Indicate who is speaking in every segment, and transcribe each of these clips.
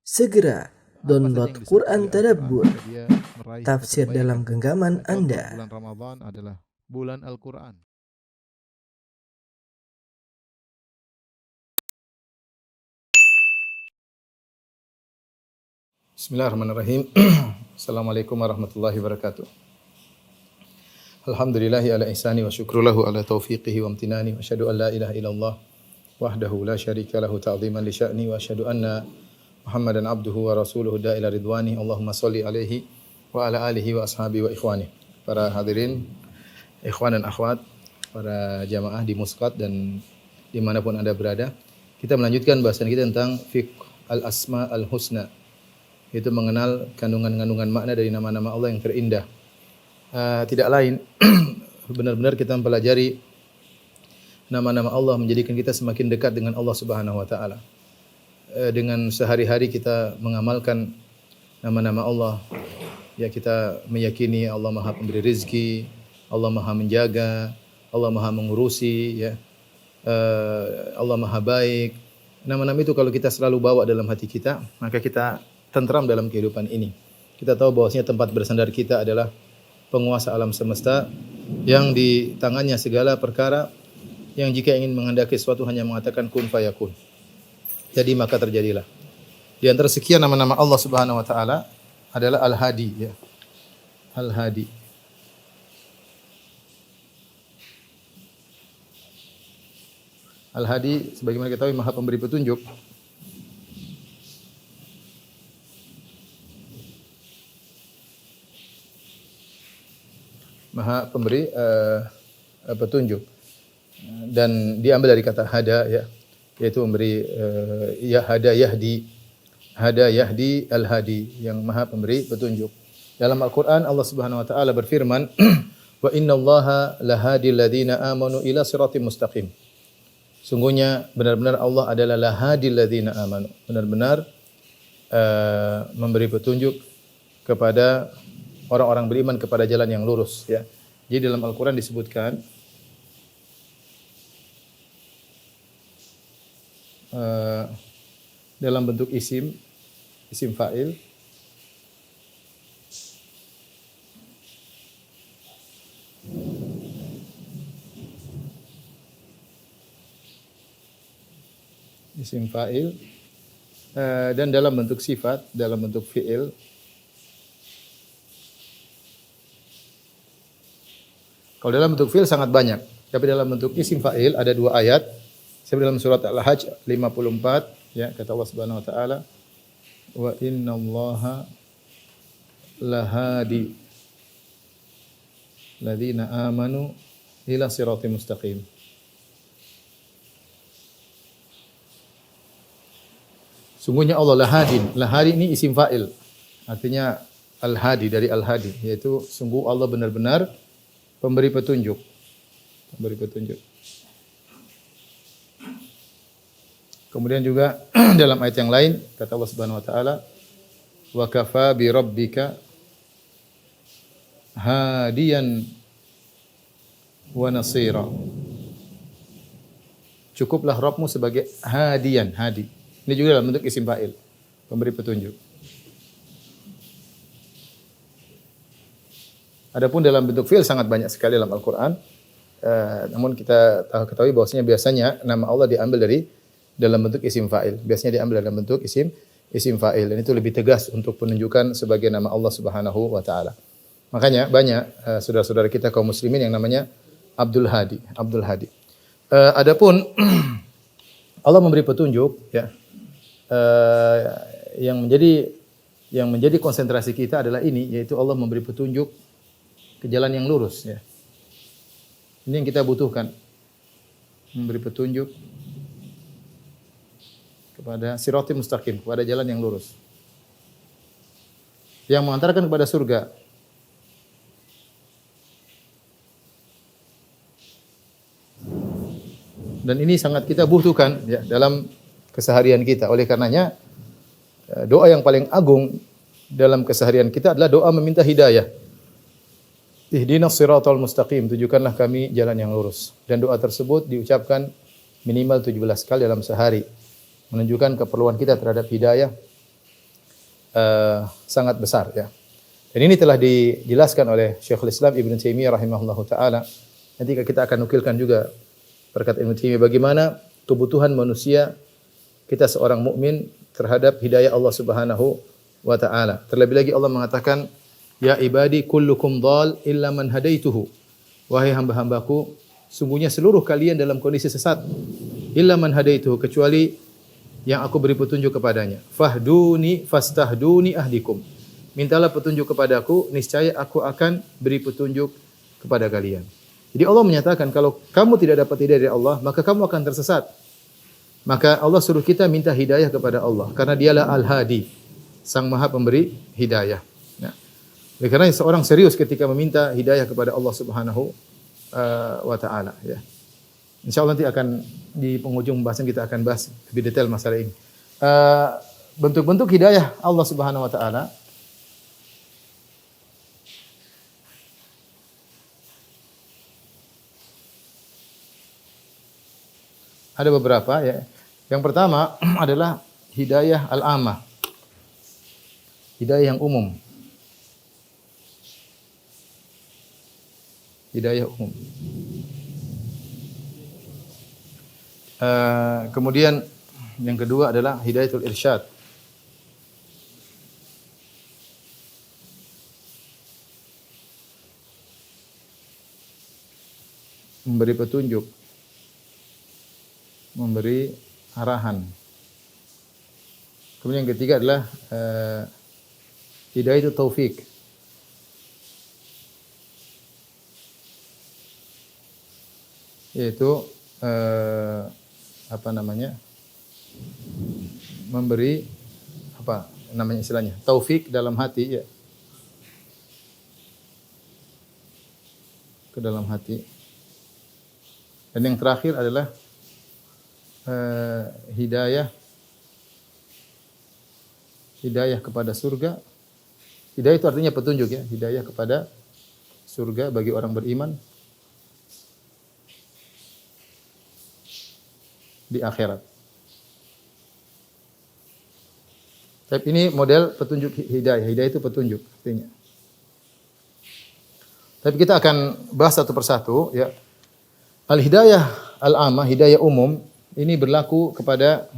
Speaker 1: Segera download
Speaker 2: Apa saja yang
Speaker 1: Quran
Speaker 2: disebut oleh
Speaker 1: Tadabbur,
Speaker 2: Al-Quran agar dia meraih
Speaker 1: tafsir
Speaker 2: kebaikan.
Speaker 1: dalam genggaman
Speaker 2: Contoh,
Speaker 1: Anda.
Speaker 2: bulan Ramadan adalah bulan Al-Quran.
Speaker 3: Bismillahirrahmanirrahim. Assalamualaikum warahmatullahi wabarakatuh. Alhamdulillahi ala ihsani wa syukrulahu ala taufiqihi wa amtinani wa asyhadu an la ilaha illallah wahdahu la syarika lahu ta'ziman li sya'ni wa asyhadu anna Muhammadan abduhu wa rasuluhu da'ila ridwani. Allahumma shalli alaihi wa ala alihi wa ashabihi wa ikhwani. Para hadirin, ikhwan dan akhwat, para jamaah di Musqat dan dimanapun Anda berada, kita melanjutkan bahasan kita tentang fiqh al-asma al-husna, yaitu mengenal kandungan-kandungan makna dari nama-nama Allah yang terindah. Tidak lain benar-benar kita mempelajari nama-nama Allah menjadikan kita semakin dekat dengan Allah Subhanahu wa taala. Dengan sehari-hari kita mengamalkan nama-nama Allah, ya kita meyakini Allah Maha Pemberi rezeki, Allah Maha Menjaga, Allah Maha Mengurusi, ya. Allah Maha Baik. Nama-nama itu kalau kita selalu bawa dalam hati kita, maka kita tentram dalam kehidupan ini. Kita tahu bahwasanya tempat bersandar kita adalah penguasa alam semesta yang di tangannya segala perkara, yang jika ingin menghendaki sesuatu hanya mengatakan kun fayakun. Jadi maka terjadilah. Di antara sekian nama-nama Allah Subhanahu wa taala adalah Al-Hadi, ya. Al-Hadi. Al-Hadi sebagaimana kita tahu Maha Pemberi petunjuk. Maha Pemberi petunjuk. Dan diambil dari kata hada, ya, yaitu memberi, ya hada yahdi. Hada yahdi al-hadi, yang Maha Pemberi petunjuk. Dalam Al-Qur'an Allah Subhanahu wa taala berfirman, "Wa innallaha lahadil ladzina amanu ila siratim mustaqim." Sungguhnya benar-benar Allah adalah lahadil ladzina amanu. Benar-benar memberi petunjuk kepada orang-orang beriman kepada jalan yang lurus, ya. Jadi dalam Al-Qur'an disebutkan dalam bentuk isim fa'il, isim fa'il, dan dalam bentuk sifat, dalam bentuk fi'il. Kalau dalam bentuk fi'il sangat banyak, tapi dalam bentuk isim fa'il ada dua ayat. Seperti dalam surat Al-Hajj 54, ya, kata Allah Subhanahu wa taala, "Wa innallaha lahadi ladzina amanu ila siratim mustaqim." Sungguhnya Allah lahadin. Lahadi ini isim fa'il. Artinya al-hadi, dari al-hadi, yaitu sungguh Allah benar-benar pemberi petunjuk. Pemberi petunjuk. Kemudian juga dalam ayat yang lain kata Allah Subhanahu wa taala, "Wa kafa bi rabbika hadiyan wa nasira." Cukuplah Rabbmu sebagai hadiyan, hadi. Ini juga dalam bentuk isim fa'il, pemberi petunjuk. Adapun dalam bentuk fi'il sangat banyak sekali dalam Al-Qur'an. Namun kita ketahui bahwasanya biasanya nama Allah diambil dari dalam bentuk isim fa'il. Biasanya diambil dalam bentuk isim fa'il, dan itu lebih tegas untuk penunjukan sebagai nama Allah Subhanahu wa taala. Makanya banyak saudara-saudara kita kaum muslimin yang namanya Abdul Hadi, Abdul Hadi. Adapun Allah memberi petunjuk, ya. Yang menjadi konsentrasi kita adalah ini, yaitu Allah memberi petunjuk ke jalan yang lurus, ya. Ini yang kita butuhkan. Memberi petunjuk kepada siratim mustaqim, kepada jalan yang lurus, yang mengantarkan kepada surga. Dan ini sangat kita butuhkan, ya, dalam keseharian kita. Oleh karenanya doa yang paling agung dalam keseharian kita adalah doa meminta hidayah. Ihdinas siratal mustaqim, tunjukkanlah kami jalan yang lurus. Dan doa tersebut diucapkan minimal 17 kali dalam sehari. Menunjukkan keperluan kita terhadap hidayah sangat besar ya. Dan ini telah dijelaskan oleh Syekhul Islam Ibnu Taimiyah rahimahullahu taala. Nanti kita akan nukilkan juga berkat Ibnu Taimiyah bagaimana kebutuhan manusia kita seorang mukmin terhadap hidayah Allah Subhanahu wa taala. Terlebih lagi Allah mengatakan, "Ya ibadi kullukum dhal illa man hadaituhu." Wahai hamba-hambaku, sungguhnya seluruh kalian dalam kondisi sesat. Illa man hadaituhu, kecuali yang aku beri petunjuk kepadanya. Fahduni fastahduni ahdikum. Mintalah petunjuk kepadaku, niscaya aku akan beri petunjuk kepada kalian. Jadi Allah menyatakan kalau kamu tidak dapat hidayah dari Allah, maka kamu akan tersesat. Maka Allah suruh kita minta hidayah kepada Allah karena Dialah Al-Hadi, Sang Maha Pemberi hidayah. Nah, oleh karena seorang serius ketika meminta hidayah kepada Allah Subhanahu wa taala ya. Insyaallah nanti akan di penghujung pembahasan kita akan bahas lebih detail masalah ini. Bentuk-bentuk hidayah Allah Subhanahu wa taala ada beberapa ya. Yang pertama adalah hidayah al-ammah. Hidayah yang umum. Hidayah umum. Kemudian yang kedua adalah hidayatul irsyad. Memberi petunjuk. Memberi arahan. Kemudian yang ketiga adalah hidayatul taufik. Yaitu memberi apa namanya istilahnya? Taufik dalam hati ya. Ke dalam hati. Dan yang terakhir adalah hidayah kepada surga. Hidayah itu artinya petunjuk ya, hidayah kepada surga bagi orang beriman di akhirat. Tapi ini model petunjuk hidayah. Hidayah itu petunjuk artinya. Tapi kita akan bahas satu persatu ya. Al-hidayah al-ammah, hidayah umum ini berlaku kepada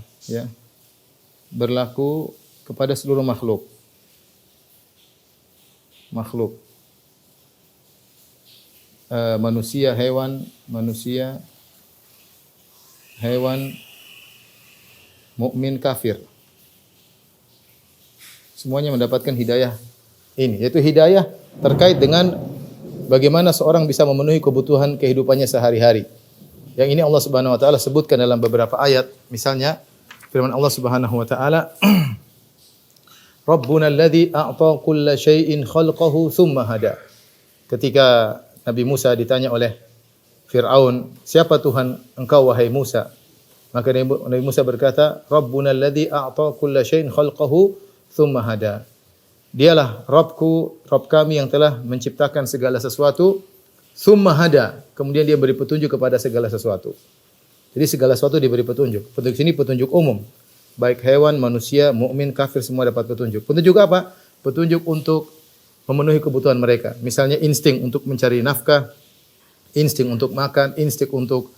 Speaker 3: seluruh makhluk. Manusia, hewan, mukmin, kafir. Semuanya mendapatkan hidayah ini, yaitu hidayah terkait dengan bagaimana seorang bisa memenuhi kebutuhan kehidupannya sehari-hari. Yang ini Allah Subhanahu wa taala sebutkan dalam beberapa ayat. Misalnya firman Allah Subhanahu wa taala, Rabbuna alladzi a'ta kulla syai'in khalqahu tsumma hada. Ketika Nabi Musa ditanya oleh Fir'aun, "Siapa Tuhan engkau wahai Musa?" Maka Nabi Musa berkata, "Rabbuna alladzi a'ta kulla syai'in khalqahu tsumma hada." Dialah Rabbku, Rabb kami yang telah menciptakan segala sesuatu, tsumma hada, kemudian dia beri petunjuk kepada segala sesuatu. Jadi segala sesuatu diberi petunjuk. Petunjuk sini petunjuk umum. Baik hewan, manusia, mukmin, kafir semua dapat petunjuk. Petunjuk apa? Petunjuk untuk memenuhi kebutuhan mereka. Misalnya insting untuk mencari nafkah, insting untuk makan, insting untuk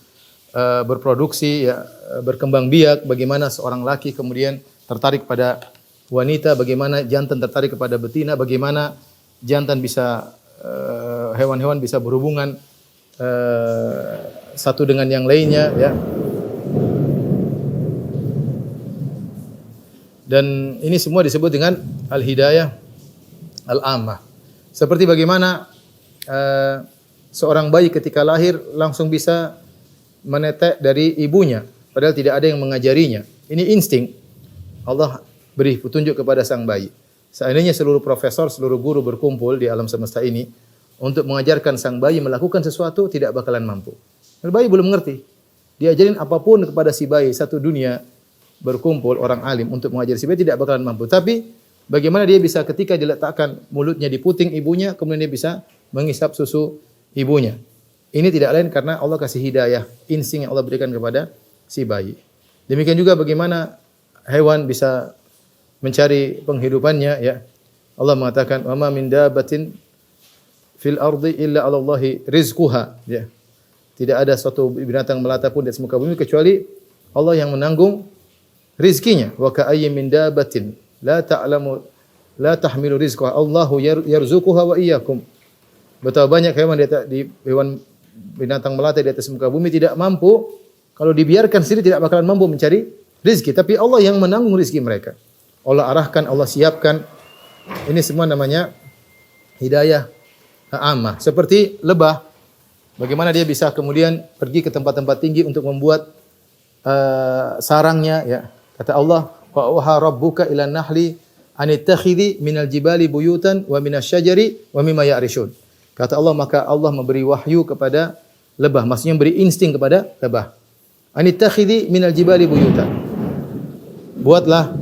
Speaker 3: berproduksi, ya, berkembang biak. Bagaimana seorang laki kemudian tertarik pada wanita, bagaimana jantan tertarik kepada betina, bagaimana jantan bisa hewan-hewan bisa berhubungan satu dengan yang lainnya, ya. Dan ini semua disebut dengan al-hidayah al-ammah. Seperti bagaimana seorang bayi ketika lahir langsung bisa menetek dari ibunya, padahal tidak ada yang mengajarinya. Ini insting. Allah beri petunjuk kepada sang bayi. Seandainya seluruh profesor, seluruh guru berkumpul di alam semesta ini untuk mengajarkan sang bayi melakukan sesuatu, tidak bakalan mampu. Bayi belum mengerti. Diajarin apapun kepada si bayi, satu dunia berkumpul orang alim untuk mengajari si bayi tidak bakalan mampu. Tapi bagaimana dia bisa ketika diletakkan mulutnya di puting ibunya, kemudian dia bisa menghisap susu ibunya. Ini tidak lain karena Allah kasih hidayah, insting yang Allah berikan kepada si bayi. Demikian juga bagaimana hewan bisa mencari penghidupannya, ya. Allah mengatakan, "Wa ma min dabbatin fil ardi illa 'ala Allahi rizquha." Ya. Tidak ada suatu binatang melata pun di atas muka bumi kecuali Allah yang menanggung rizkinya. Wa ka'ayyin min dabbatin la tahmilu rizqaha Allahu yarzuquha wa iyyakum. Betapa banyak hewan binatang melata di atas muka bumi tidak mampu, kalau dibiarkan sendiri tidak bakalan mampu mencari rizki, tapi Allah yang menanggung rizki mereka. Allah arahkan, Allah siapkan. Ini semua namanya hidayah ammah. Seperti lebah, bagaimana dia bisa kemudian pergi ke tempat-tempat tinggi untuk membuat sarangnya, ya. Kata Allah, "Wa auha rabbuka ilan nahli anittakhidhi minal jibali buyutan wa minasyajari wa mimma ya'rishun." Kata Allah, maka Allah memberi wahyu kepada lebah, maksudnya memberi insting kepada lebah. Anittakhidhi minal jibali buyutan. Buatlah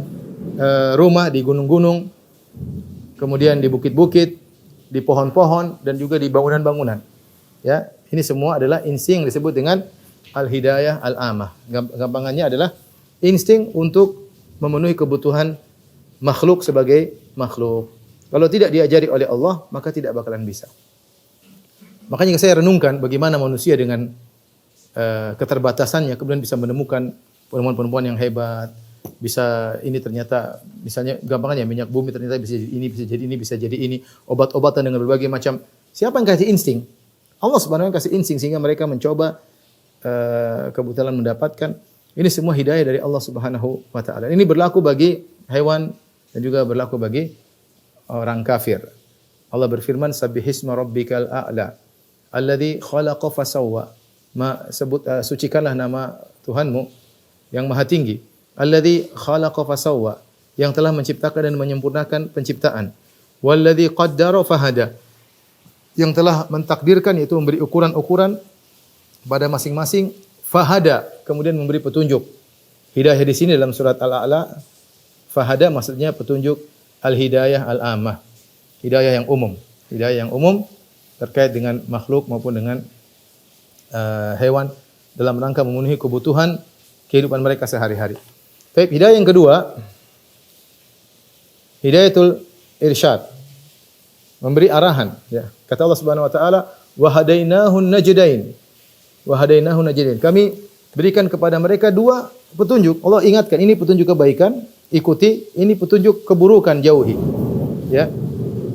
Speaker 3: rumah di gunung-gunung, kemudian di bukit-bukit, di pohon-pohon, dan juga di bangunan-bangunan. Ya, ini semua adalah insting yang disebut dengan al-hidayah al-amah. Gampangannya adalah insting untuk memenuhi kebutuhan makhluk sebagai makhluk. Kalau tidak diajari oleh Allah, maka tidak bakalan bisa. Makanya saya renungkan bagaimana manusia dengan keterbatasannya kemudian bisa menemukan penemuan-penemuan yang hebat. Bisa ini ternyata, misalnya gampangannya minyak bumi ternyata bisa jadi ini, bisa jadi ini, bisa jadi ini. Obat-obatan dengan berbagai macam. Siapa yang kasih insting? Allah Subhanahu wa taala kasih insting sehingga mereka mencoba kebetulan mendapatkan. Ini semua hidayah dari Allah Subhanahu wa taala. Ini berlaku bagi hewan dan juga berlaku bagi orang kafir. Allah berfirman, "Sabbihisma rabbikal a'la alladzi khalaqa fasawwa." Sucikanlah nama Tuhanmu yang maha tinggi. Alladzi khalaqa fasawwa, yang telah menciptakan dan menyempurnakan penciptaan. Walladzi qaddara fahada, yang telah mentakdirkan, yaitu memberi ukuran-ukuran pada masing-masing. Fahada, kemudian memberi petunjuk. Hidayah di sini dalam surat Al-A'la, fahada maksudnya petunjuk al-hidayah al-ammah. Hidayah yang umum. Hidayah yang umum terkait dengan makhluk maupun dengan hewan dalam rangka memenuhi kebutuhan kehidupan mereka sehari-hari. Baik, hidayah yang kedua, hidayatul irsyad. Memberi arahan, ya. Kata Allah Subhanahu wa taala, "Wa hadainahun najdain." Wa hadainahun najdain. Kami berikan kepada mereka dua petunjuk. Allah ingatkan, ini petunjuk kebaikan, ikuti, ini petunjuk keburukan, jauhi. Ya.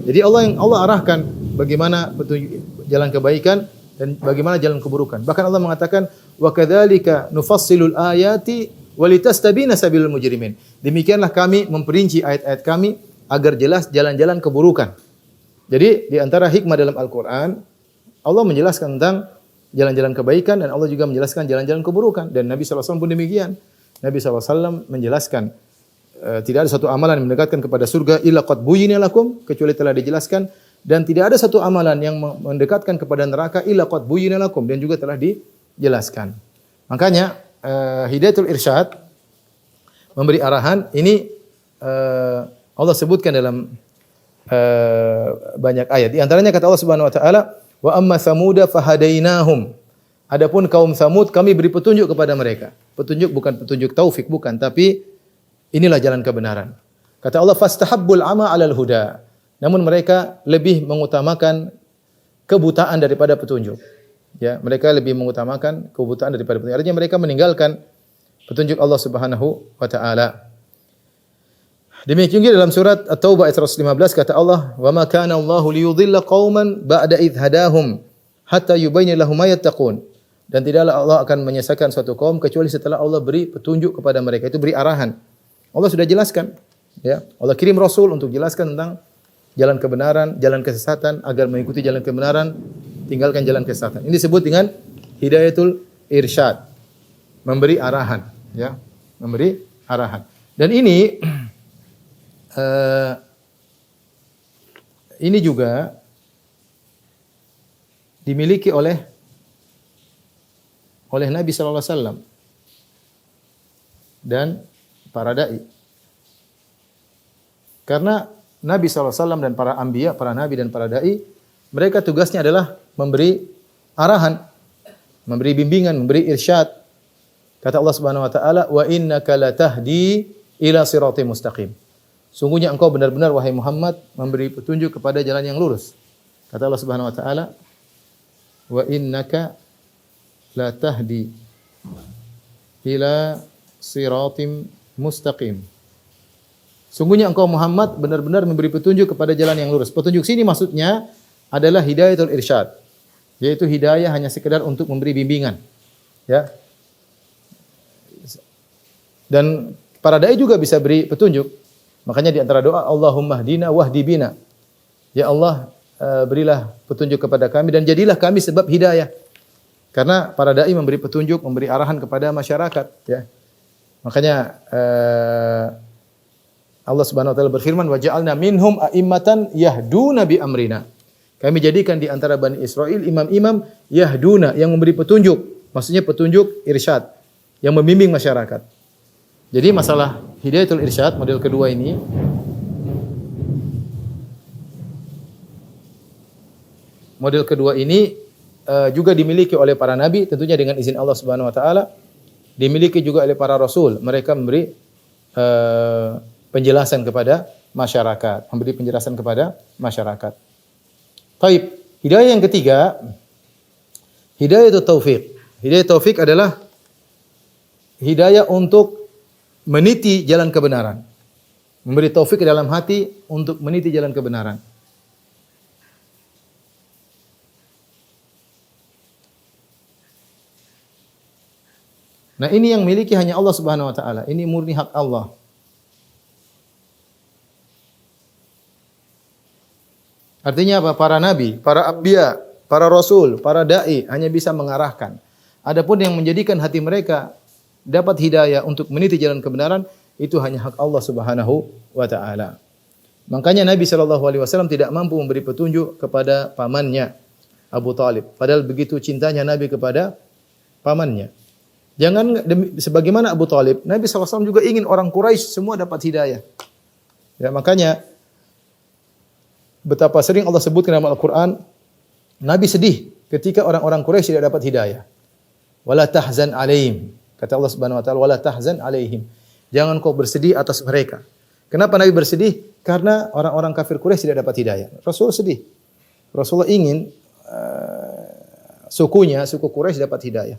Speaker 3: Jadi Allah arahkan bagaimana petunjuk jalan kebaikan dan bagaimana jalan keburukan. Bahkan Allah mengatakan, "Wa kadzalika nufassilul ayati walitastabina sabilul mujrimin." Demikianlah kami memperinci ayat-ayat kami agar jelas jalan-jalan keburukan. Jadi di antara hikmah dalam Al-Qur'an, Allah menjelaskan tentang jalan-jalan kebaikan dan Allah juga menjelaskan jalan-jalan keburukan, dan Nabi SAW pun demikian. Nabi SAW menjelaskan tidak ada satu amalan yang mendekatkan kepada surga illa qad buyyina lakum, kecuali telah dijelaskan, dan tidak ada satu amalan yang mendekatkan kepada neraka illa qad buyyina lakum, dan juga telah dijelaskan. Makanya hidayatul irsyad, memberi arahan, ini Allah sebutkan dalam banyak ayat. Di antaranya kata Allah Subhanahu wa taala, "Wa amma samuda fahadainahum." Adapun kaum Samud kami beri petunjuk kepada mereka. Petunjuk bukan petunjuk taufik, bukan, tapi inilah jalan kebenaran. Kata Allah, "Fastahabbul 'ama 'alal huda." Namun mereka lebih mengutamakan kebutaan daripada petunjuk. Ya, mereka lebih mengutamakan kebutaan daripada petunjuk. Artinya mereka meninggalkan petunjuk Allah Subhanahu wa taala. Demikian juga dalam surat At-Taubah ayat 115 kata Allah, "Wa ma kana Allahu liyudhilla qauman ba'da idh hadahum hatta yubayyana lahum ma yattaqun." Dan tidaklah Allah akan menyesatkan suatu kaum kecuali setelah Allah beri petunjuk kepada mereka, itu beri arahan. Allah sudah jelaskan, ya. Allah kirim Rasul untuk jelaskan tentang jalan kebenaran, jalan kesesatan, agar mengikuti jalan kebenaran, tinggalkan jalan kesesatan. Ini disebut dengan hidayatul irsyad. Memberi arahan, ya. Memberi arahan. Dan ini juga dimiliki oleh Nabi sallallahu alaihi wasallam dan para dai. Karena Nabi SAW dan para anbiya, para nabi dan para dai, mereka tugasnya adalah memberi arahan, memberi bimbingan, memberi irsyad. Kata Allah Subhanahu wa taala, "Wa innaka latahdi ila siratal mustaqim." Sungguhnya engkau benar-benar wahai Muhammad memberi petunjuk kepada jalan yang lurus. Kata Allah Subhanahu wa taala, "Wa innaka la tahdi ila siratim mustaqim." Sungguhnya engkau Muhammad benar-benar memberi petunjuk kepada jalan yang lurus. Petunjuk sini maksudnya adalah hidayatul irsyad, yaitu hidayah hanya sekedar untuk memberi bimbingan. Ya. Dan para dai juga bisa beri petunjuk. Makanya di antara doa, Allahumma hdina wahdi bina. Ya Allah, berilah petunjuk kepada kami dan jadilah kami sebab hidayah. Karena para dai memberi petunjuk, memberi arahan kepada masyarakat, ya. Makanya Allah Subhanahu wa taala berfirman, "Wa ja'alna minhum a'immatan yahduna bi amrina." Kami jadikan di antara Bani Israel imam-imam yahduna yang memberi petunjuk. Maksudnya petunjuk irsyad yang membimbing masyarakat. Jadi masalah hidayatul irsyad model kedua ini juga dimiliki oleh para nabi, tentunya dengan izin Allah Subhanahu wa taala. Dimiliki juga oleh para rasul. Mereka memberi penjelasan kepada masyarakat, memberi penjelasan kepada masyarakat. Taib, hidayah yang ketiga, hidayah taufik. Hidayah taufik adalah hidayah untuk meniti jalan kebenaran. Memberi taufik ke dalam hati untuk meniti jalan kebenaran. Nah, ini yang miliki hanya Allah Subhanahu wa taala. Ini murni hak Allah. Artinya apa? Para nabi, para anbiya, para rasul, para dai hanya bisa mengarahkan. Adapun yang menjadikan hati mereka dapat hidayah untuk meniti jalan kebenaran, itu hanya hak Allah Subhanahu wa taala. Makanya Nabi sallallahu alaihi wasallam tidak mampu memberi petunjuk kepada pamannya Abu Thalib, padahal begitu cintanya Nabi kepada pamannya. Jangan sebagaimana Abu Thalib, Nabi sallallahu alaihi wasallam juga ingin orang Quraisy semua dapat hidayah. Ya, makanya betapa sering Allah sebutkan dalam Al-Qur'an, Nabi sedih ketika orang-orang Quraisy tidak dapat hidayah. Wala tahzan alaihim. Kata Allah Subhanahu wa taala, wala tahzan alaihim. Jangan kau bersedih atas mereka. Kenapa Nabi bersedih? Karena orang-orang kafir Quraisy tidak dapat hidayah. Rasul sedih. Rasulullah ingin suku Quraisy dapat hidayah.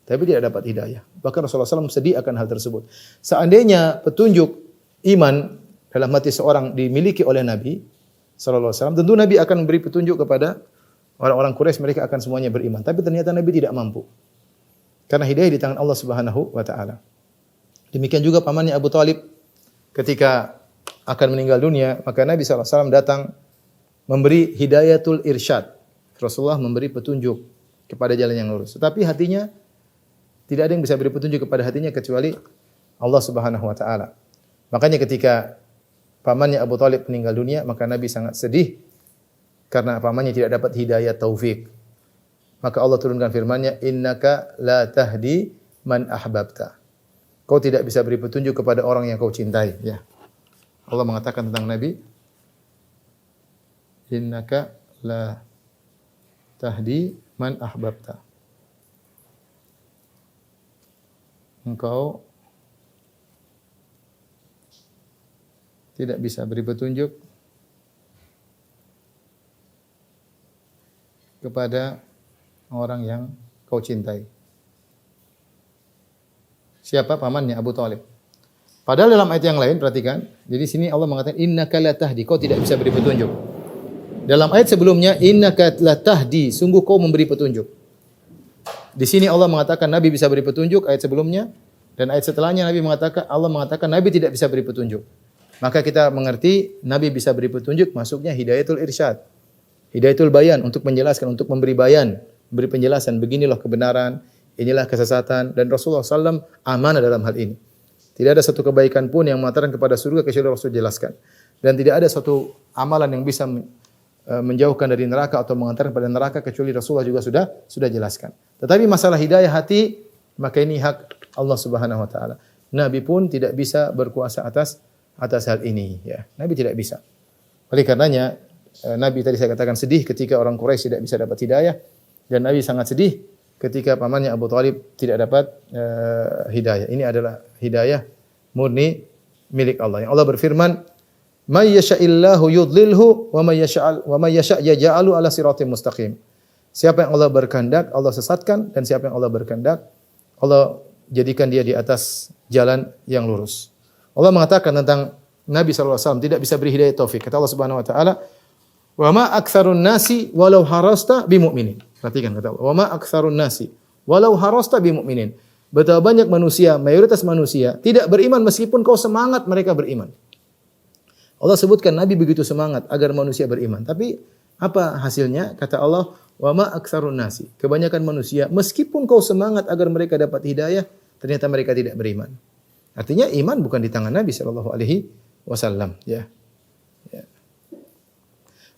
Speaker 3: Tapi tidak dapat hidayah. Bahkan Rasulullah SAW sedih akan hal tersebut. Seandainya petunjuk iman dalam hati seorang dimiliki oleh Nabi SAW, tentu Nabi akan memberi petunjuk kepada orang-orang Quraisy, mereka akan semuanya beriman. Tapi ternyata Nabi tidak mampu. Karena hidayah di tangan Allah Subhanahu wa taala. Demikian juga pamannya Abu Thalib ketika akan meninggal dunia, maka Nabi SAW datang memberi hidayatul irsyad. Rasulullah memberi petunjuk kepada jalan yang lurus. Tetapi hatinya tidak ada yang bisa beri petunjuk kepada hatinya kecuali Allah Subhanahu wa taala. Makanya ketika pamannya Abu Thalib meninggal dunia, maka Nabi sangat sedih karena pamannya tidak dapat hidayah taufik. Maka Allah turunkan firman-Nya, "Innaka la tahdi man ahbabta." Kau tidak bisa beri petunjuk kepada orang yang kau cintai, ya. Allah mengatakan tentang Nabi, "Innaka la tahdi man ahbabta." Engkau tidak bisa beri petunjuk kepada orang yang kau cintai. Siapa? Pamannya Abu Thalib. Padahal dalam ayat yang lain, perhatikan, jadi sini Allah mengatakan innaka la tahdi, kau tidak bisa beri petunjuk. Dalam ayat sebelumnya innaka la tahdi, sungguh kau memberi petunjuk. Di sini Allah mengatakan Nabi bisa beri petunjuk, ayat sebelumnya, dan ayat setelahnya Allah mengatakan Nabi tidak bisa beri petunjuk. Maka kita mengerti Nabi bisa beri petunjuk, masuknya hidayatul irsyad. Hidayatul bayan, untuk menjelaskan, untuk memberi bayan, memberi penjelasan, beginilah kebenaran, inilah kesesatan, dan Rasulullah SAW amanah dalam hal ini. Tidak ada satu kebaikan pun yang mengantarkan kepada surga kecuali Rasul jelaskan. Dan tidak ada satu amalan yang bisa menjauhkan dari neraka atau mengantarkan pada neraka kecuali Rasulullah juga sudah jelaskan. Tetapi masalah hidayah hati, maka ini hak Allah Subhanahu wa taala. Nabi pun tidak bisa berkuasa atas hal ini, ya. Nabi tidak bisa. Oleh karenanya Nabi tadi saya katakan sedih ketika orang Quraisy tidak bisa dapat hidayah, dan Nabi sangat sedih ketika pamannya Abu Thalib tidak dapat hidayah. Ini adalah hidayah murni milik Allah. Yang Allah berfirman, May yasha'illahu yudlilhu wa may yasha' yaj'alu ala siratim mustaqim. Siapa yang Allah berkehendak, Allah sesatkan, dan siapa yang Allah berkehendak, Allah jadikan dia di atas jalan yang lurus. Allah mengatakan tentang Nabi SAW tidak bisa beri hidayah taufik. Kata Allah Subhanahu wa taala, "Wa ma aktsarun nasi walau harasta bimu'minin." Perhatikan kata Allah, "Wa ma aktsarun nasi walau harasta bimu'minin." Betapa banyak manusia, mayoritas manusia tidak beriman meskipun kau semangat mereka beriman. Allah sebutkan Nabi begitu semangat agar manusia beriman. Tapi apa hasilnya? Kata Allah, "Wa ma aktsarun nasi." Kebanyakan manusia meskipun kau semangat agar mereka dapat hidayah, ternyata mereka tidak beriman. Artinya iman bukan di tangan Nabi sallallahu alaihi wasallam, ya. Ya.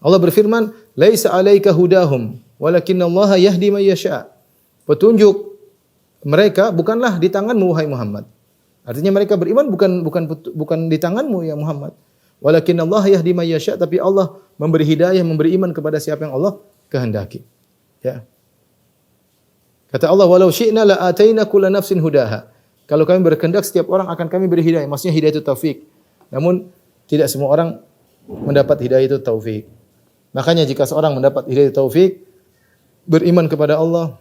Speaker 3: Allah berfirman, "Laisa 'alaika hudahum, walakinallaha yahdi may yasha." Petunjuk mereka bukanlah di tanganmu wahai Muhammad. Artinya mereka beriman bukan di tanganmu ya Muhammad. Walakinallaha yahdi may yasha, tapi Allah memberi hidayah, memberi iman kepada siapa yang Allah kehendaki. Ya. Kata Allah, "Walau syi'na la ataina kulla nafsin hudaha." Kalau kami berkehendak setiap orang akan kami beri hidayah. Maksudnya hidayah itu taufik. Namun tidak semua orang mendapat hidayah itu taufik. Makanya jika seorang mendapat hidayah taufik, beriman kepada Allah,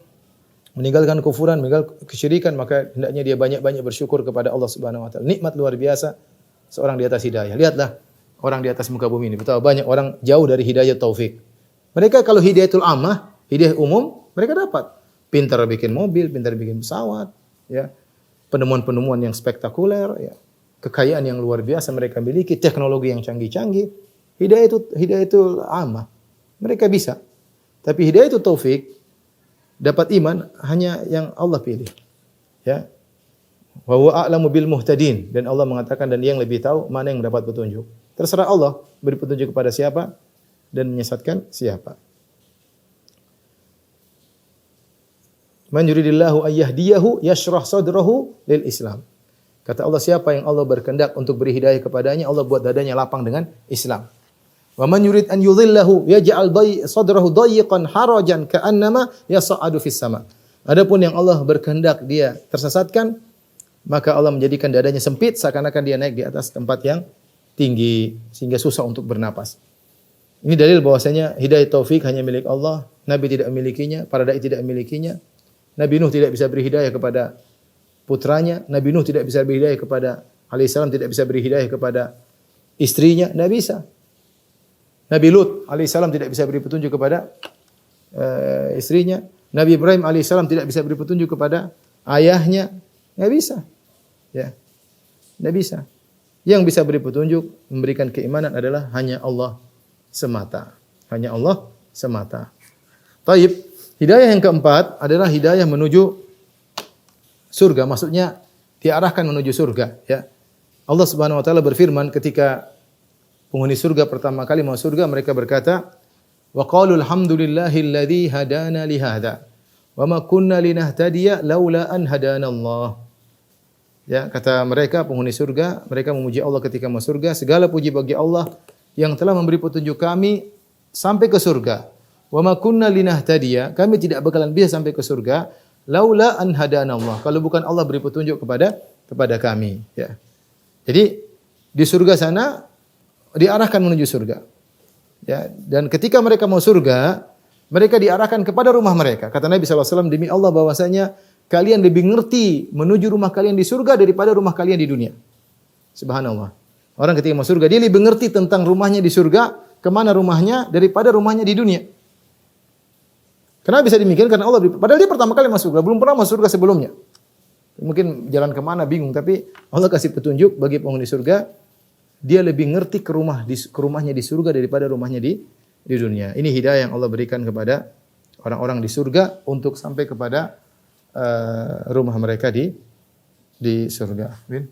Speaker 3: meninggalkan kufuran, meninggalkan kesyirikan, maka hendaknya dia banyak-banyak bersyukur kepada Allah Subhanahu wa taala. Nikmat luar biasa seorang di atas hidayah. Lihatlah orang di atas muka bumi ini, betapa banyak orang jauh dari hidayah taufik. Mereka kalau hidayatul ammah, hidayah umum, mereka dapat. Pintar bikin mobil, pintar bikin pesawat, ya. Penemuan-penemuan yang spektakuler, ya. Kekayaan yang luar biasa mereka miliki, teknologi yang canggih-canggih. Hidayah itu ammah. Mereka bisa. Tapi hidayah itu taufik, dapat iman hanya yang Allah pilih. Ya. Wa huwa a'lamu bil muhtadin, dan Allah mengatakan dan Dia yang lebih tahu mana yang mendapat petunjuk. Terserah Allah beri petunjuk kepada siapa dan menyesatkan siapa. Man yuridillahu ayyahdiyahu yashrah sadrahu lil Islam. Kata Allah, siapa yang Allah berkehendak untuk beri hidayah kepadanya, Allah buat dadanya lapang dengan Islam. Wa man yurid an yudhillahu yaj'al sadrahu dayiqan harajan ka'annama yas'adu fis sama. Adapun yang Allah berkehendak dia tersesatkan, maka Allah menjadikan dadanya sempit seakan-akan dia naik di atas tempat yang tinggi sehingga susah untuk bernapas. Ini dalil bahwasanya hidayah taufik hanya milik Allah, Nabi tidak memilikinya, para dai tidak memilikinya. Nabi Nuh tidak bisa beri hidayah kepada putranya, Nabi Nuh tidak bisa beri hidayah kepada alaihissalam, tidak bisa beri hidayah kepada istrinya, tidak bisa. Nabi Lut alaihissalam tidak bisa beri petunjuk kepada istrinya. Nabi Ibrahim alaihissalam tidak bisa beri petunjuk kepada ayahnya, tidak bisa. Ya, tidak bisa. Yang bisa beri petunjuk, memberikan keimanan adalah hanya Allah semata. Hanya Allah semata. Taib. Hidayah yang keempat adalah hidayah menuju surga. Maksudnya diarahkan menuju surga. Ya. Allah Subhanahu Wa Taala berfirman ketika penghuni surga pertama kali masuk surga, mereka berkata, wa qalu alhamdulillahilladzi hadana li hadza wa ma kunna linahtadiya laula an hadana Allah. Ya, kata mereka penghuni surga, mereka memuji Allah ketika masuk surga, segala puji bagi Allah yang telah memberi petunjuk kami sampai ke surga. Wa ma kunna linahtadiya, kami tidak bakalan bisa sampai ke surga laula an hadana Allah, kalau bukan Allah beri petunjuk kepada kami, ya. Jadi di surga sana diarahkan menuju surga. Ya, dan ketika mereka mau surga, mereka diarahkan kepada rumah mereka. Kata Nabi SAW, demi Allah bahwasanya kalian lebih ngerti menuju rumah kalian di surga daripada rumah kalian di dunia. Subhanallah. Orang ketika mau surga, dia lebih ngerti tentang rumahnya di surga, kemana rumahnya, daripada rumahnya di dunia. Kenapa bisa demikian? Karena Allah, padahal dia pertama kali masuk surga, belum pernah masuk surga sebelumnya. Mungkin jalan kemana bingung, tapi Allah kasih petunjuk bagi penghuni surga, dia lebih ngerti ke rumahnya di surga daripada rumahnya di dunia. Ini hidayah yang Allah berikan kepada orang-orang di surga untuk sampai kepada rumah mereka di surga. Amin.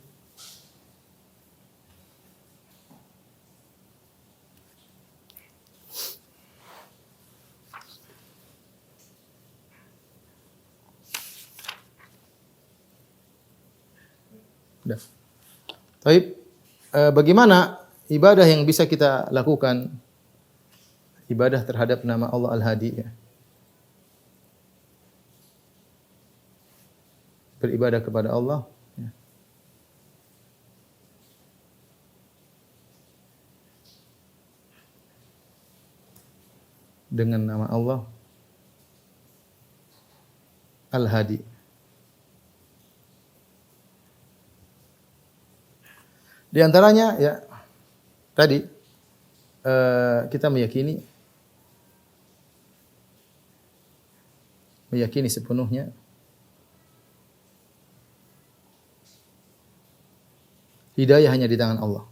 Speaker 3: Baik, bagaimana ibadah yang bisa kita lakukan? Ibadah terhadap nama Allah Al-Hadi, ya. Beribadah kepada Allah, ya. dengan nama Allah Al-Hadi. Di antaranya ya tadi kita meyakini sepenuhnya hidayah hanya di tangan Allah.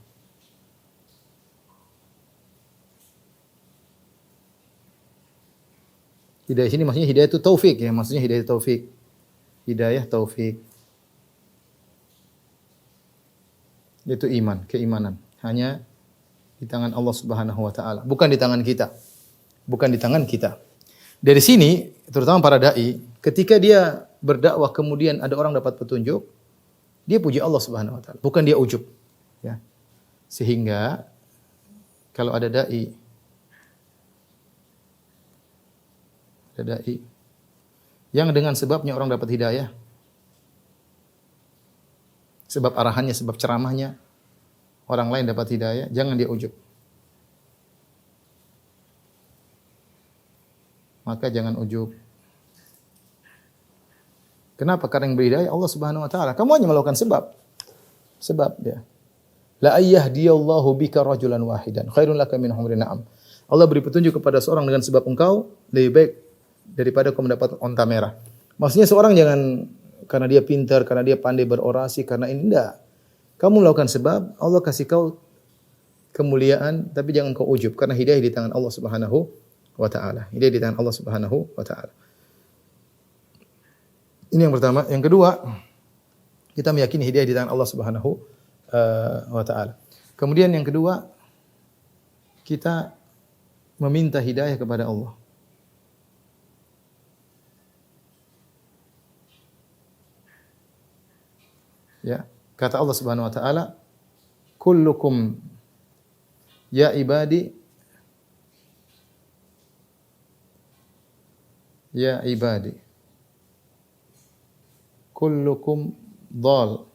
Speaker 3: Hidayah sini maksudnya hidayah itu taufik ya, maksudnya hidayah taufik. Hidayah taufik. Itu iman, keimanan. Hanya di tangan Allah Subhanahu wa taala, bukan di tangan kita. Bukan di tangan kita. Dari sini, terutama para dai, ketika dia berdakwah kemudian ada orang dapat petunjuk, dia puji Allah Subhanahu wa taala, bukan dia ujub. Ya. Sehingga kalau ada dai yang dengan sebabnya orang dapat hidayah, sebab arahannya, sebab ceramahnya, orang lain dapat hidayah, jangan dia ujub. Maka jangan ujub. Kenapa? Karena yang beri hidayah Allah Subhanahu wa taala. Kamu hanya melakukan sebab. Sebab dia. La ayyahdiyallahu bika rajulan wahidan khairun laka min humrin na'am. Allah beri petunjuk kepada seorang dengan sebab engkau lebih baik daripada kau mendapat onta merah. Maksudnya seorang jangan karena dia pintar, karena dia pandai berorasi, karena ini enggak. Kamu melakukan sebab, Allah kasih kau kemuliaan, tapi jangan kau ujub karena hidayah di tangan Allah Subhanahu wa taala. Hidayah di tangan Allah Subhanahu wa taala. Ini yang pertama. Yang kedua, kita meyakini hidayah di tangan Allah Subhanahu wa taala. Kemudian yang kedua, kita meminta hidayah kepada Allah. Ya, kata Allah Subhanahu wa taala, "Kullukum ya ibadi kullukum dhal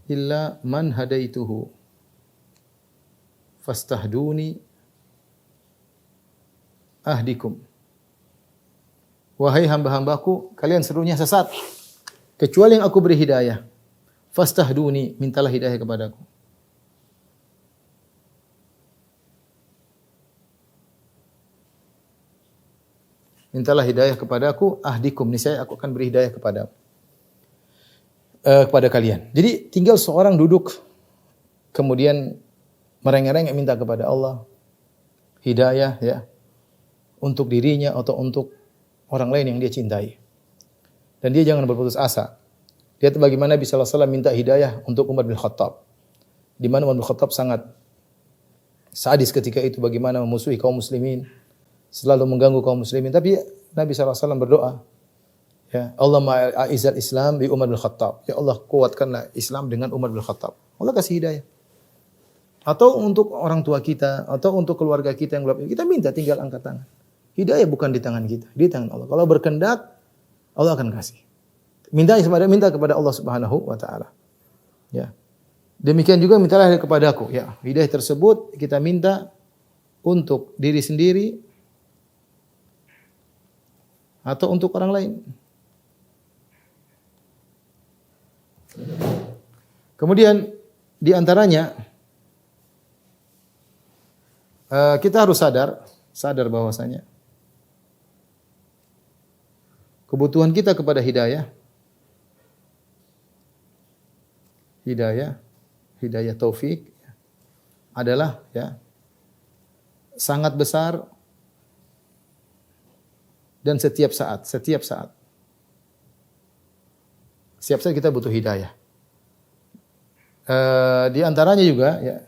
Speaker 3: illa man hadaituhu fastahduni ahdikum." Wahai hamba-hambaku, kalian seluruhnya sesat kecuali yang aku beri hidayah. Fastahduni, mintalah hidayah kepadaku. Mintalah hidayah kepadaku, ahdikum, niscaya aku akan beri hidayah kepada kalian. Jadi tinggal seorang duduk kemudian merengek-rengek minta kepada Allah hidayah ya untuk dirinya atau untuk orang lain yang dia cintai. Dan dia jangan berputus asa. Lihat bagaimana Nabi sallallahu alaihi wasallam minta hidayah untuk Umar bin Khattab. Di mana Umar bin Khattab sangat sadis ketika itu, bagaimana memusuhi kaum muslimin, selalu mengganggu kaum muslimin. Tapi Nabi sallallahu alaihi wasallam berdoa, ya, Allahumma a'izzal Islam bi Umar bin Khattab. Ya Allah, kuatkanlah Islam dengan Umar bin Khattab. Allah kasih hidayah. Atau untuk orang tua kita, atau untuk keluarga kita yang belum, kita minta, tinggal angkat tangan. Hidayah bukan di tangan kita, di tangan Allah. Kalau berkehendak, Allah akan kasih. Minta kepada Allah Subhanahu wa taala. Ya. Demikian juga mintalah kepadaku, ya. Hidayah tersebut kita minta untuk diri sendiri atau untuk orang lain. Kemudian di antaranya kita harus sadar bahwasanya kebutuhan kita kepada hidayah taufik adalah ya sangat besar dan setiap saat kita butuh hidayah. Di antaranya juga ya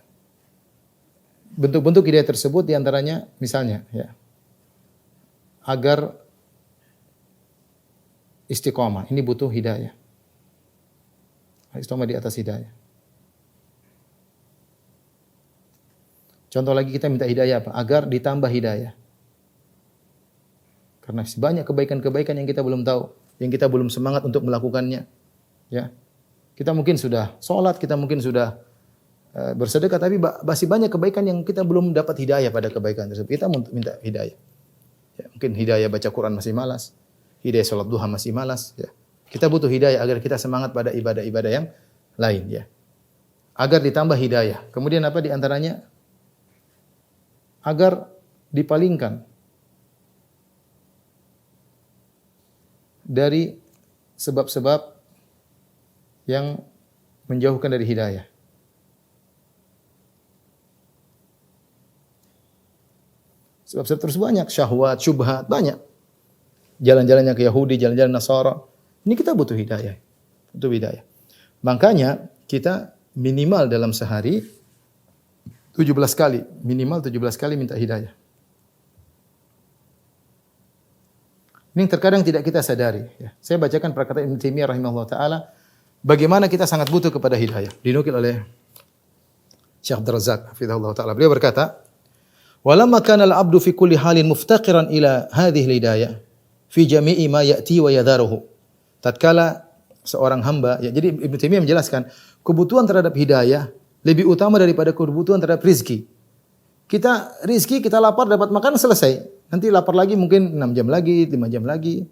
Speaker 3: bentuk-bentuk hidayah tersebut di antaranya misalnya ya agar istiqomah, ini butuh hidayah. Istiqomah di atas hidayah. Contoh lagi kita minta hidayah apa? Agar ditambah hidayah. Karena banyak kebaikan-kebaikan yang kita belum tahu, yang kita belum semangat untuk melakukannya. Ya. Kita mungkin sudah sholat, kita mungkin sudah bersedekah, tapi masih banyak kebaikan yang kita belum dapat hidayah pada kebaikan tersebut. Kita minta hidayah. Mungkin hidayah baca Quran masih malas, hidayah salat duha masih malas, ya. Kita butuh hidayah agar kita semangat pada ibadah-ibadah yang lain, ya. Agar ditambah hidayah. Kemudian apa di antaranya? Agar dipalingkan dari sebab-sebab yang menjauhkan dari hidayah. Sebab-sebab terus banyak, syahwat, syubhat, banyak. Jalan-jalannya ke Yahudi, jalan-jalan Nasara. Ini kita butuh hidayah. Butuh hidayah. Makanya kita minimal dalam sehari 17 kali, minimal 17 kali minta hidayah. Ini terkadang tidak kita sadari. Ya. Saya bacakan perkataan Ibnu Taimiyah rahimahullah taala, bagaimana kita sangat butuh kepada hidayah. Dinukil oleh Syekh Abdul Razak hafizahullah taala. Beliau berkata, "Walamma kana al-'abdu fi kulli halin muftaqiran ila hadhihi al-hidayah fi jami'i ma ya'ti wa yadharuhu." Tatkala seorang hamba, ya jadi Ibnu Taimiyah menjelaskan, kebutuhan terhadap hidayah lebih utama daripada kebutuhan terhadap rizki. Kita rizki, kita lapar dapat makan selesai. Nanti lapar lagi mungkin 6 jam lagi, 5 jam lagi.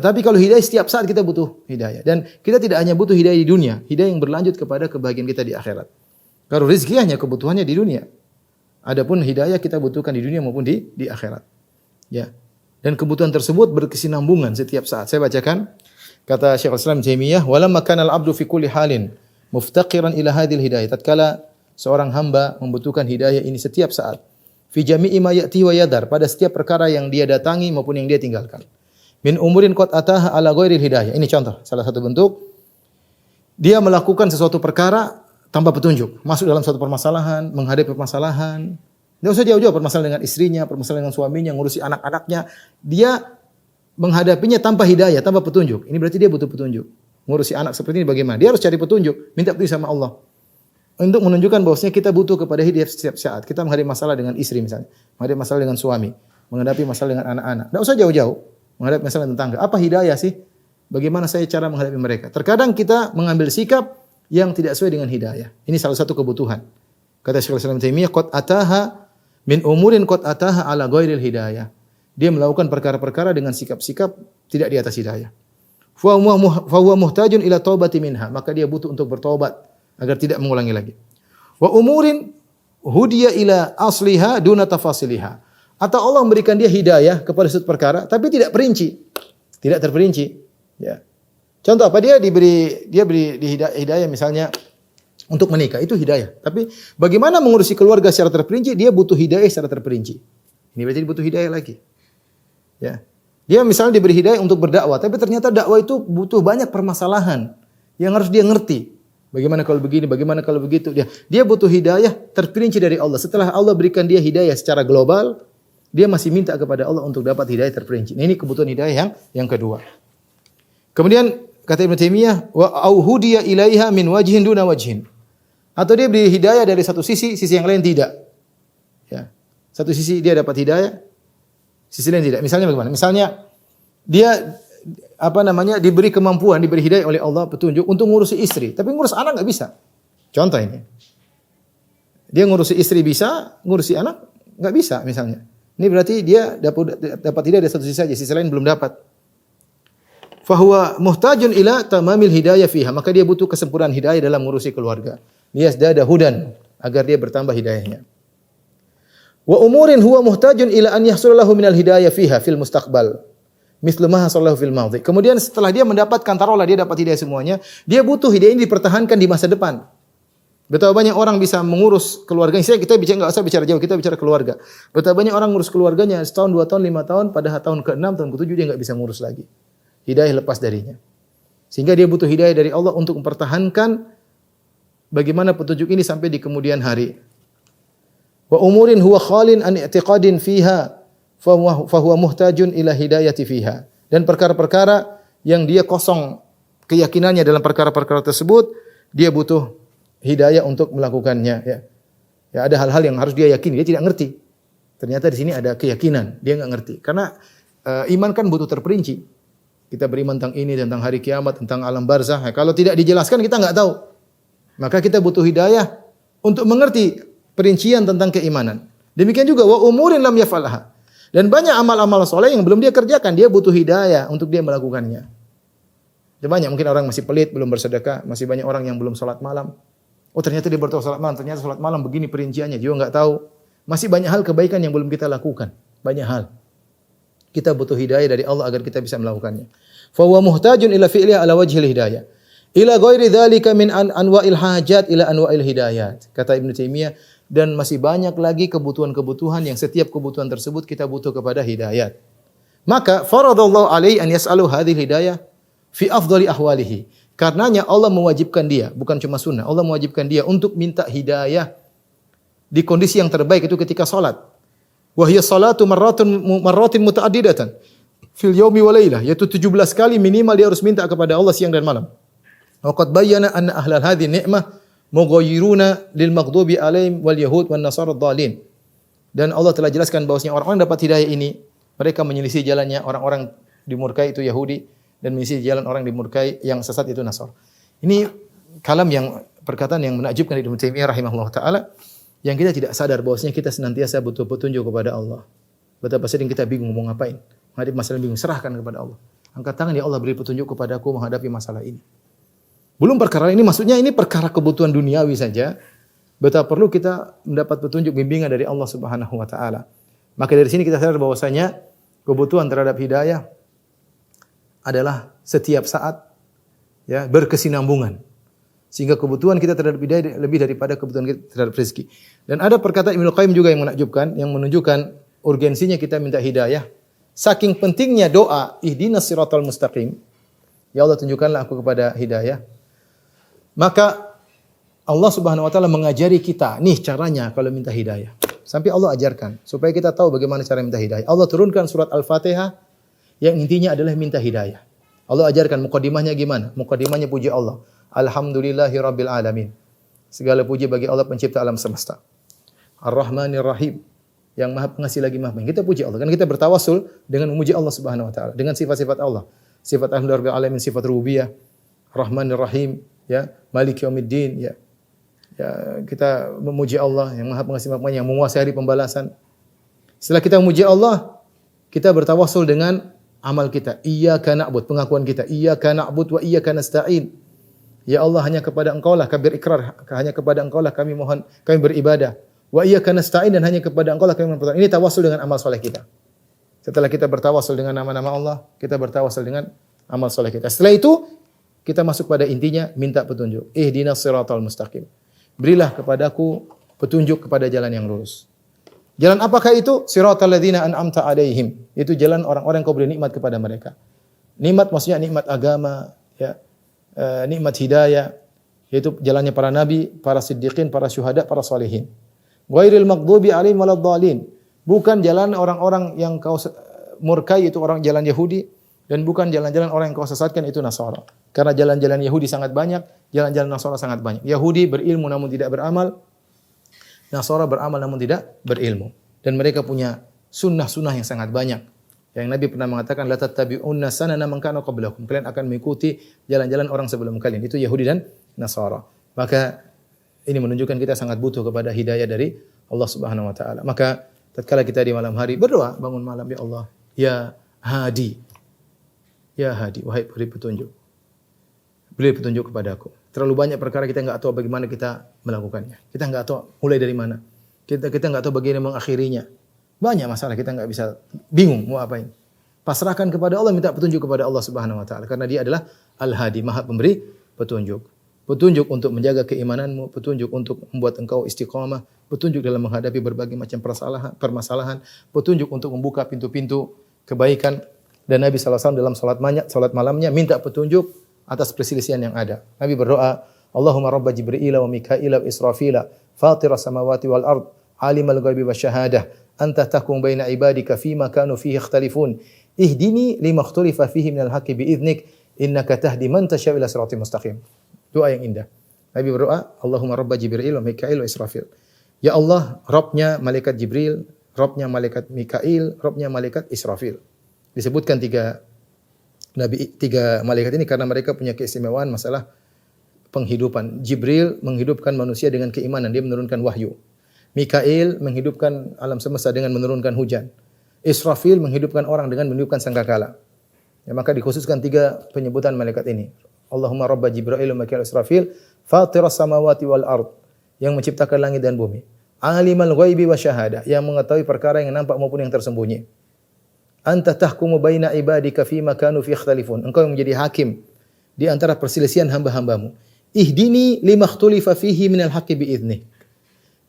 Speaker 3: Tapi kalau hidayah setiap saat kita butuh hidayah. Dan kita tidak hanya butuh hidayah di dunia, hidayah yang berlanjut kepada kebahagiaan kita di akhirat. Kalau rizki hanya kebutuhannya di dunia. Adapun hidayah kita butuhkan di dunia maupun di akhirat. Ya. Dan kebutuhan tersebut berkesinambungan setiap saat. Saya bacakan kata Syekhul Islam Taimiyah, "Walamma kana al-'abdu fi kulli halin muftaqiran ila hadhil hidayah." Tatkala seorang hamba membutuhkan hidayah ini setiap saat. Fi jami'i ma ya'ti wa yadhar, pada setiap perkara yang dia datangi maupun yang dia tinggalkan. Min umurin qad ataha ala ghairil hidayah. Ini contoh, salah satu bentuk dia melakukan sesuatu perkara tanpa petunjuk, masuk dalam suatu permasalahan, menghadapi permasalahan. Tidak usah jauh-jauh permasalahan dengan istrinya, permasalahan dengan suaminya, ngurusi anak-anaknya. Dia menghadapinya tanpa hidayah, tanpa petunjuk. Ini berarti dia butuh petunjuk. Ngurusi anak seperti ini bagaimana? Dia harus cari petunjuk, minta petunjuk sama Allah. Untuk menunjukkan bahwasanya kita butuh kepada hidayah setiap saat. Kita menghadapi masalah dengan istri misalnya, menghadapi masalah dengan suami, menghadapi masalah dengan anak-anak. Tidak usah jauh-jauh menghadapi masalah dengan tetangga. Apa hidayah sih? Bagaimana saya cara menghadapi mereka? Terkadang kita mengambil sikap yang tidak sesuai dengan hidayah. Ini salah satu kebutuhan. Kata Syekhul Islam Taimiyah, qad ataha min umurin qad ataha ala ghairil hidayah. Dia melakukan perkara-perkara dengan sikap-sikap tidak di atas hidayah. Fa huwa muhtajun ila taubati minha, maka dia butuh untuk bertobat agar tidak mengulangi lagi. Wa umurin hudiya ila asliha duna tafasiliha. Atau Allah memberikan dia hidayah kepada suatu perkara tapi tidak perinci. Tidak terperinci, ya. Contoh apa? Dia diberi hidayah misalnya untuk menikah, itu hidayah. Tapi bagaimana mengurusi keluarga secara terperinci? Dia butuh hidayah secara terperinci. Ini berarti butuh hidayah lagi. Ya. Dia misalnya diberi hidayah untuk berdakwah, tapi ternyata dakwah itu butuh banyak permasalahan yang harus dia ngerti. Bagaimana kalau begini, bagaimana kalau begitu. Dia butuh hidayah terperinci dari Allah. Setelah Allah berikan dia hidayah secara global, dia masih minta kepada Allah untuk dapat hidayah terperinci. Ini kebutuhan hidayah yang kedua. Kemudian kata Ibnu Taimiyah, wa auhudiya ilaiha min wajhin duna wajhin. Atau dia beri hidayah dari satu sisi yang lain tidak. Ya. Satu sisi dia dapat hidayah, sisi lain tidak. Misalnya bagaimana? Misalnya dia diberi kemampuan, diberi hidayah oleh Allah petunjuk untuk ngurusi istri, tapi ngurus anak enggak bisa. Contoh ini. Dia ngurusi istri bisa, ngurusi anak enggak bisa misalnya. Ini berarti dia dapat hidayah dari satu sisi saja, sisi lain belum dapat. Fahuwa muhtajun ila tamamil hidayah fiha, maka dia butuh kesempurnaan hidayah dalam mengurusi keluarga. Liyazdada hudan, agar dia bertambah hidayahnya. Wa umurin huwa muhtajun ila an yahsul lahu minal hidayah fiha fil mustaqbal. Mislu ma hasallahu fil madhi. Kemudian setelah dia mendapatkan taruhlah dia dapat hidayah semuanya, dia butuh hidayah ini dipertahankan di masa depan. Betapa banyak orang bisa mengurus keluarganya. Kita enggak usah bicara jauh, kita bicara keluarga. Betapa banyak orang ngurus keluarganya setahun, 2 tahun, 5 tahun, pada tahun ke-6, tahun ke-7 dia enggak bisa ngurus lagi. Hidayah lepas darinya. Sehingga dia butuh hidayah dari Allah untuk mempertahankan bagaimana petunjuk ini sampai di kemudian hari. Wa umurin huwa khalin an i'tiqadin fiha fa huwa muhtajun ila hidayati fiha. Dan perkara-perkara yang dia kosong keyakinannya dalam perkara-perkara tersebut, dia butuh hidayah untuk melakukannya, ya. Ya, ada hal-hal yang harus dia yakini, dia tidak ngerti. Ternyata di sini ada keyakinan, dia enggak ngerti. Karena iman kan butuh terperinci. Kita beriman tentang ini, tentang hari kiamat, tentang alam barzah. Kalau tidak dijelaskan kita enggak tahu. Maka kita butuh hidayah untuk mengerti perincian tentang keimanan. Demikian juga wa umurin lam yaf'alha. Dan banyak amal-amal soleh yang belum dia kerjakan, dia butuh hidayah untuk dia melakukannya. Dan banyak mungkin orang masih pelit, belum bersedekah, masih banyak orang yang belum salat malam. Oh ternyata dia baru tahu salat malam, ternyata salat malam begini perinciannya, dia enggak tahu. Masih banyak hal kebaikan yang belum kita lakukan, banyak hal. Kita butuh hidayah dari Allah agar kita bisa melakukannya. Fa huwa muhtajun ila fi'liha ala wajhil hidayah. Ila ghairi dzalika min anwa'il hajat ila anwa'il hidayat. Kata Ibnu Taimiyah, dan masih banyak lagi kebutuhan-kebutuhan yang setiap kebutuhan tersebut kita butuh kepada hidayat. Maka faradallahu alaihi an yas'alu hadhihi hidayah fi afdali ahwalihi. Karenanya Allah mewajibkan dia, bukan cuma sunnah, Allah mewajibkan dia untuk minta hidayah di kondisi yang terbaik itu ketika salat. Wa hiya salatu marratin mutaaddidatan fil yaumi wa lailah, yaitu 17 kali minimal dia harus minta kepada Allah siang dan malam. Wa qad bayyana anna ahlal hadhihi ni'mah mughayyiruna lil maghdubi alaihim wal yahud wan nasara dhalin. Dan Allah telah jelaskan bahwasanya orang-orang dapat hidayah ini, mereka menyelisih jalannya orang-orang dimurkai itu Yahudi dan menyelisih jalan orang dimurkai yang sesat itu Nasara. Ini kalam yang perkataan yang menakjubkan dari Ibnu Taimiyah rahimahullah taala, yang kita tidak sadar bahwasanya kita senantiasa butuh petunjuk kepada Allah. Betapa sering kita bingung mau ngapain, menghadapi masalah bingung, serahkan kepada Allah. Angkat tangan, ya Allah beri petunjuk kepadaku menghadapi masalah ini. Belum perkara ini, maksudnya ini perkara kebutuhan duniawi saja. Betapa perlu kita mendapat petunjuk bimbingan dari Allah Subhanahu wa taala. Maka dari sini kita sadar bahwasanya kebutuhan terhadap hidayah adalah setiap saat ya berkesinambungan. Sehingga kebutuhan kita terhadap hidayah lebih daripada kebutuhan kita terhadap rezeki. Dan ada perkataan Ibnu Qayyim juga yang menakjubkan, yang menunjukkan urgensinya kita minta hidayah. Saking pentingnya doa, ihdinas siratal mustaqim. Ya Allah tunjukkanlah aku kepada hidayah. Maka Allah Subhanahu wa taala mengajari kita, nih caranya kalau minta hidayah. Sampai Allah ajarkan supaya kita tahu bagaimana cara minta hidayah. Allah turunkan surat Al-Fatihah yang intinya adalah minta hidayah. Allah ajarkan mukadimahnya gimana? Mukadimahnya puji Allah. Alhamdulillahirabbil alamin. Segala puji bagi Allah pencipta alam semesta. Ar-Rahmanir Rahim, yang Maha Pengasih lagi Maha Penyayang. Kita puji Allah. Kan kita bertawasul dengan memuji Allah Subhanahu wa taala dengan sifat-sifat Allah. Sifat Alhamdulillahirabbil alamin, sifat rububiyah, Rahmanir Rahim, ya, Maliki Yaumiddin, ya. Ya, kita memuji Allah yang Maha Pengasih Maha Penyayang, yang menguasai hari pembalasan. Setelah kita memuji Allah, kita bertawasul dengan amal kita. Iyyaka na'bud, pengakuan kita. Iyyaka na'bud wa iyyaka nasta'in. Ya Allah, hanya kepada Engkau lah kami berikrar, hanya kepada Engkau lah kami mohon, kami beribadah. Wa iyyaka nasta'in, dan hanya kepada Engkau lah kami mohon. Ini tawasul dengan amal soleh kita. Setelah kita bertawasul dengan nama-nama Allah, kita bertawasul dengan amal soleh kita. Setelah itu, kita masuk pada intinya, minta petunjuk. Ihdinas siratal mustaqim. Berilah kepadaku petunjuk kepada jalan yang lurus. Jalan apakah itu? Siratal ladzina an'amta alaihim. Itu jalan orang-orang yang Kau beri nikmat kepada mereka. Nikmat maksudnya nikmat agama, ya. Nikmat hidayah, yaitu jalannya para nabi, para siddiqin, para syuhada, para salihin. Ghairil maghdubi alaihim waladhdallin. Bukan jalan orang-orang yang Kau murkai, itu orang jalan Yahudi, dan bukan jalan-jalan orang yang Kau sesatkan, itu Nasara. Karena jalan-jalan Yahudi sangat banyak, jalan-jalan Nasara sangat banyak. Yahudi berilmu namun tidak beramal, Nasara beramal namun tidak berilmu. Dan mereka punya sunnah-sunnah yang sangat banyak. Yang Nabi pernah mengatakan, la tattabi'unna sanana man kana qablakum. Kalian akan mengikuti jalan-jalan orang sebelum kalian. Itu Yahudi dan Nasara. Maka ini menunjukkan kita sangat butuh kepada hidayah dari Allah Subhanahu wa taala. Maka tatkala kita di malam hari berdoa, bangun malam, ya Allah, ya Hadi. Ya Hadi, wahai pemberi petunjuk. Beri petunjuk kepadaku. Terlalu banyak perkara kita enggak tahu bagaimana kita melakukannya. Kita enggak tahu mulai dari mana. Kita enggak tahu bagaimana mengakhirinya. Banyak masalah kita enggak bisa, bingung mau apain. Pasrahkan kepada Allah, minta petunjuk kepada Allah Subhanahu wa taala, karena Dia adalah Al-Hadi, Maha Pemberi petunjuk. Petunjuk untuk menjaga keimananmu, petunjuk untuk membuat engkau istiqamah, petunjuk dalam menghadapi berbagai macam permasalahan, petunjuk untuk membuka pintu-pintu kebaikan. Dan Nabi SAW dalam salat malamnya minta petunjuk atas perselisihan yang ada. Nabi berdoa, Allahumma rabba Jibril wa Mikail wa Israfil, fatir as-samawati wal ard, alimal ghaibi wasyahadah, anta tahkum baina ibadika fima kanu fihi ikhtalifun, ihdini lima ikhtalifa fihi minal haqqi biiznik, innaka tahdi man tasya' ila siratal mustaqim. Doa yang indah. Nabi berdoa, Allahumma rabba Jibril wa Mikail wa Israfil. Ya Allah, Rabbnya malaikat Jibril, Rabbnya malaikat Mikail, Rabbnya malaikat Israfil. Disebutkan tiga malaikat ini karena mereka punya keistimewaan masalah penghidupan. Jibril menghidupkan manusia dengan keimanan, dia menurunkan wahyu. Mikail menghidupkan alam semesta dengan menurunkan hujan. Israfil menghidupkan orang dengan meniupkan sangkakala. Ya, maka dikhususkan 3 penyebutan malaikat ini. Allahumma rabba Jibril wa Mikail Israfil, fatiras samawati wal ard, yang menciptakan langit dan bumi. Alimal ghaibi wa syahada, yang mengetahui perkara yang nampak maupun yang tersembunyi. Anta tahkumu baina ibadika fima kanu fi ikhtalifun. Engkau yang menjadi hakim di antara perselisihan hamba-hambamu. Ihdini lima ikhtulifa fihi minal haqqi bi'idnih.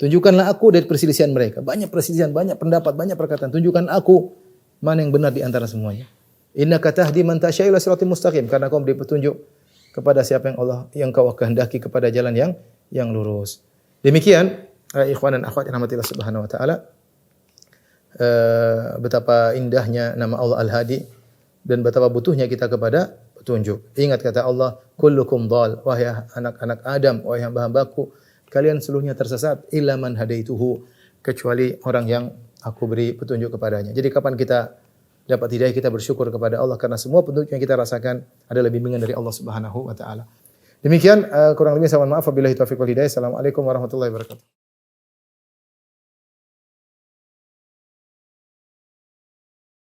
Speaker 3: Tunjukkanlah aku dari perselisihan mereka. Banyak perselisihan, banyak pendapat, banyak perkataan. Tunjukkan aku mana yang benar di antara semuanya. Innaka tahdi man tasya'u ila siratal mustaqim. Karena kau memberi petunjuk kepada siapa yang kau kehendaki kepada jalan yang lurus. Demikian ikhwan dan akhwat yang rahmatillah subhanahu wa taala, betapa indahnya nama Allah Al-Hadi dan betapa butuhnya kita kepada petunjuk. Ingat kata Allah, kullukum dhal, wahai anak-anak Adam, wahai hamba-hambaku, kalian seluruhnya tersesat illa man hadaituhu, kecuali orang yang aku beri petunjuk kepadanya. Jadi kapan kita dapat hidayah, kita bersyukur kepada Allah karena semua petunjuk yang kita rasakan adalah bimbingan dari Allah Subhanahu wa taala. Demikian kurang lebih saya mohon maaf, wabillahi taufiq wal hidayah. Assalamualaikum warahmatullahi wabarakatuh.